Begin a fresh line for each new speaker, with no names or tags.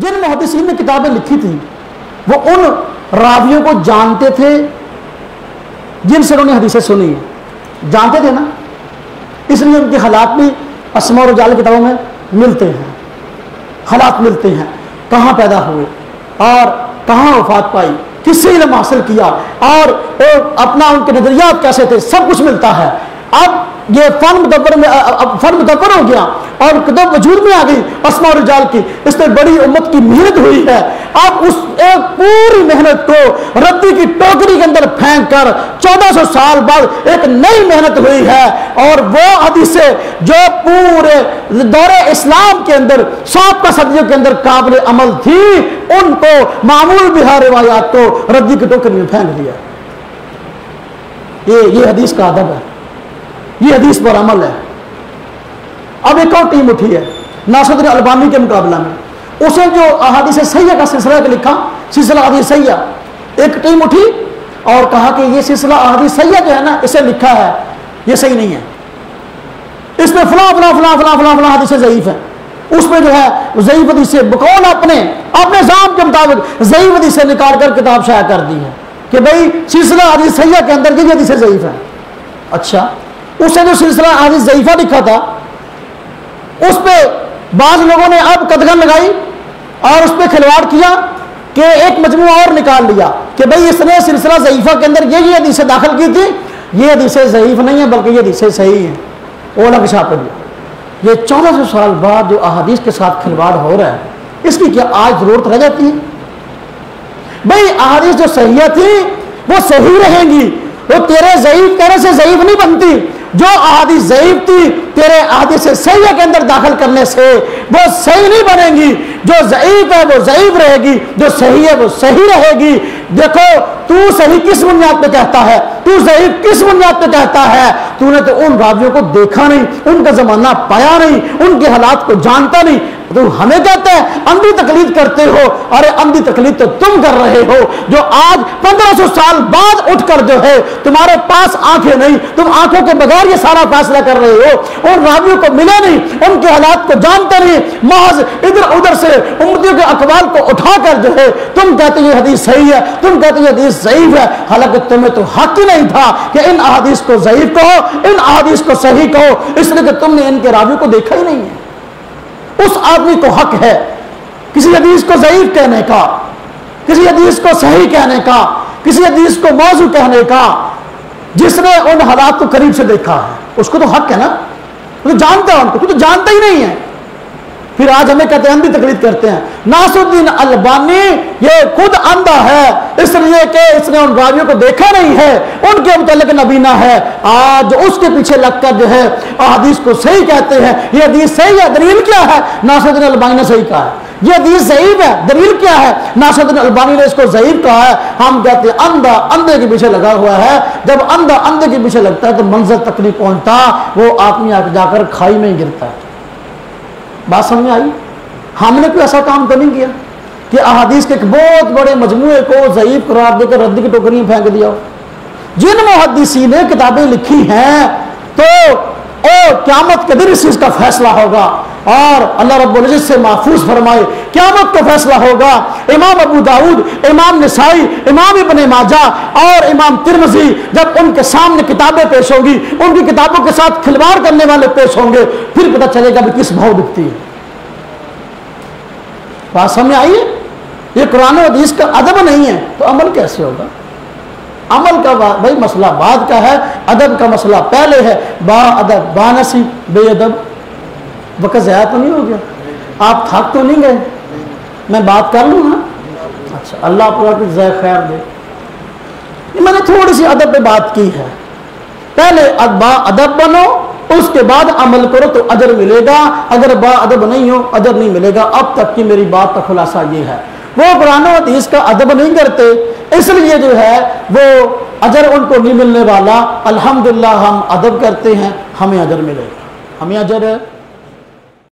جن محدثین نے کتابیں لکھی تھیں وہ ان راویوں کو جانتے تھے جن سے انہوں نے حدیثیں سنی ہیں، جانتے تھے نا، اس لیے ان کے حالات بھی اسماء و رجال کتابوں میں ملتے ہیں، حالات ملتے ہیں، کہاں پیدا ہوئے اور کہاں وفات پائی، کس سے علم حاصل کیا اور اپنا ان کے نظریات کیسے تھے، سب کچھ ملتا ہے۔ اب یہ فن مدبر ہو گیا اور کتاب وجود میں آ گئی اسماء و رجال کی، اس میں بڑی امت کی محنت ہوئی ہے۔ اب اس ایک پوری محنت کو ردی کی ٹوکری کے اندر پھینک کر 1400 سال بعد ایک نئی محنت ہوئی ہے، اور وہ حدیثیں جو پورے دور اسلام کے اندر سابقہ صدیوں کے اندر قابل عمل تھی، ان کو معمول بہا روایات کو ردی کی ٹوکری میں پھینک دیا۔ یہ حدیث کا ادب ہے، یہ حدیث پر عمل ہے۔ اب ایک اور ٹیم اٹھی ہے ناصرالدین البانی کے مقابلہ میں، اس نے جو احادیث صحیحہ کا سلسلہ لکھا، سلسلہ احادیث صحیحہ، ایک ٹیم اٹھی اور کہا کہ یہ سلسلہ احادیث صحیحہ جو ہے نا اسے لکھا ہے یہ صحیح نہیں ہے، اس میں فلاں فلاں فلاں فلاں فلاں فلاں حدیثیں ضعیف ہیں، اس میں جو ہے ضعیف حدیثیں بقول اپنے ذات کے مطابق ضعیف حدیثیں نکال کر کتاب شائع کر دی ہے کہ بھئی سلسلہ احادیث صحیحہ کے اندر یہ حدیثیں ضعیف ہیں۔ اچھا، اس نے جو سلسلہ احادیث ضعیفہ لکھا تھا اس پہ بعض لوگوں نے اب قدغن لگائی اور اس پہ کھلواڑ کیا کہ ایک مجموعہ اور نکال لیا کہ بھئی اس نے سلسلہ ضعیفہ کے اندر یہ حدیثیں داخل کی تھی، یہ حدیثیں ضعیف نہیں ہیں بلکہ یہ حدیثیں صحیح ہیں، وہ الگ چھاپ دیا۔ یہ 1400 سال بعد جو احادیث کے ساتھ کھلواڑ ہو رہا ہے، اس کی کیا آج ضرورت رہ جاتی ہے؟ بھئی احادیث جو صحیح تھی وہ صحیح رہیں گی، وہ تیرے ضعیف کہنے سے ضعیف نہیں بنتی۔ جو احادیث ضعیف تھی تیرے احادیث صحیح کے اندر داخل کرنے سے وہ صحیح نہیں بنے گی، جو ضعیف ہے وہ ضعیف رہے گی، جو صحیح ہے وہ صحیح رہے گی۔ دیکھو تو صحیح کس بنیاد پہ کہتا ہے، تو ضعیف کس بنیاد پہ کہتا ہے؟ تو نے تو ان راویوں کو دیکھا نہیں، ان کا زمانہ پایا نہیں، ان کے حالات کو جانتا نہیں، تو ہمیں کہتا ہے اندھی تقلید کرتے ہو۔ ارے اندھی تقلید تو تم کر رہے ہو جو آج 1500 سال بعد اٹھ کر جو ہے تمہارے پاس آنکھیں نہیں، تم آنکھوں کے بغیر یہ سارا فیصلہ کر رہے ہو، اور راویوں کو ملے نہیں، ان کے حالات کو جانتے نہیں، محض ادھر ادھر سے امتیوں کے اقوال کو اٹھا کر جو ہے تم کہتے یہ حدیث صحیح ہے، تم کہتے یہ حدیث ضعیف ہے، حالانکہ تمہیں تو حق ہی نہیں تھا کہ ان احادیث کو ضعیف کہو، ان احادیث کو صحیح کہو، اس لیے کہ تم نے ان کے راویوں کو دیکھا ہی نہیں ہے۔ اس آدمی کو حق ہے کسی حدیث کو ضعیف کہنے کا، کسی حدیث کو صحیح کہنے کا، کسی حدیث کو موضوع کہنے کا، جس نے ان حالات کو قریب سے دیکھا ہے، اس کو تو حق ہے نا، تو جانتا ہے ان کو، تو جانتا ہی نہیں ہے۔ پھر آج ہمیں کہتے ہیں اندھی تقلید کرتے ہیں۔ ناصرالدین البانی یہ خود اندھا ہے اس لیے کہ اس نے ان راویوں کو دیکھا نہیں ہے، ان کے متعلق نبینا ہے، آج اس کے پیچھے لگ کر جو ہے احادیث کو صحیح کہتے ہیں۔ یہ حدیث صحیح ہے، دلیل کیا ہے؟ ناصرالدین البانی نے صحیح کہا ہے۔ یہ حدیث ضعیف ہے، دلیل کیا ہے؟ ناصرالدین البانی نے اس کو ضعیف کہا ہے۔ ہم کہتے ہیں اندھا اندھے کے پیچھے لگا ہوا ہے، جب اندھا اندھے کے پیچھے لگتا ہے تو منزل تک نہیں پہنچتا، وہ آدمی جا کر کھائی میں ہی گرتا ہے۔ بات سمجھ میں آئی؟ ہم نے کوئی ایسا کام تو نہیں کیا کہ احادیث کے ایک بہت بڑے مجموعے کو ضعیف قرار دے کر ردی کی ٹوکری میں پھینک دیا ہو۔ جن محدثین نے کتابیں لکھی ہیں تو قیامت کے دن اس چیز کا فیصلہ ہوگا، اور اللہ رب العزت سے محفوظ فرمائے قیامت کا فیصلہ ہوگا۔ امام ابو داؤد، امام نسائی، امام ابن ماجہ اور امام ترمذی جب ان کے سامنے کتابیں پیش ہوں گی، ان کی کتابوں کے ساتھ کھلواڑ کرنے والے پیش ہوں گے، پھر پتہ چلے گا کہ کس بھاؤ بکتی ہے۔ بات سمجھ آئیے؟ یہ قرآن و حدیث کا ادب نہیں ہے تو عمل کیسے ہوگا؟ عمل کا بھائی مسئلہ بعد کا ہے، ادب کا مسئلہ پہلے ہے۔ با ادب با نصیب بے ادب، وقت ضائع تو نہیں ہو گیا؟ آپ تھک تو نہیں گئے؟ میں بات کر لوں نا؟ اچھا، اللہ آپ کو جزائے خیر دے۔ میں نے تھوڑی سی ادب پہ بات کی ہے، پہلے با ادب بنو، اس کے بعد عمل کرو تو اجر ملے گا، اگر با ادب نہیں ہو اجر نہیں ملے گا۔ اب تک کی میری بات کا خلاصہ یہ ہے، وہ قرآن و حدیث کا ادب نہیں کرتے، اس لیے جو ہے وہ اجر ان کو نہیں ملنے والا۔ الحمدللہ ہم ادب کرتے ہیں، ہمیں اجر ملے گا، ہمیں اجر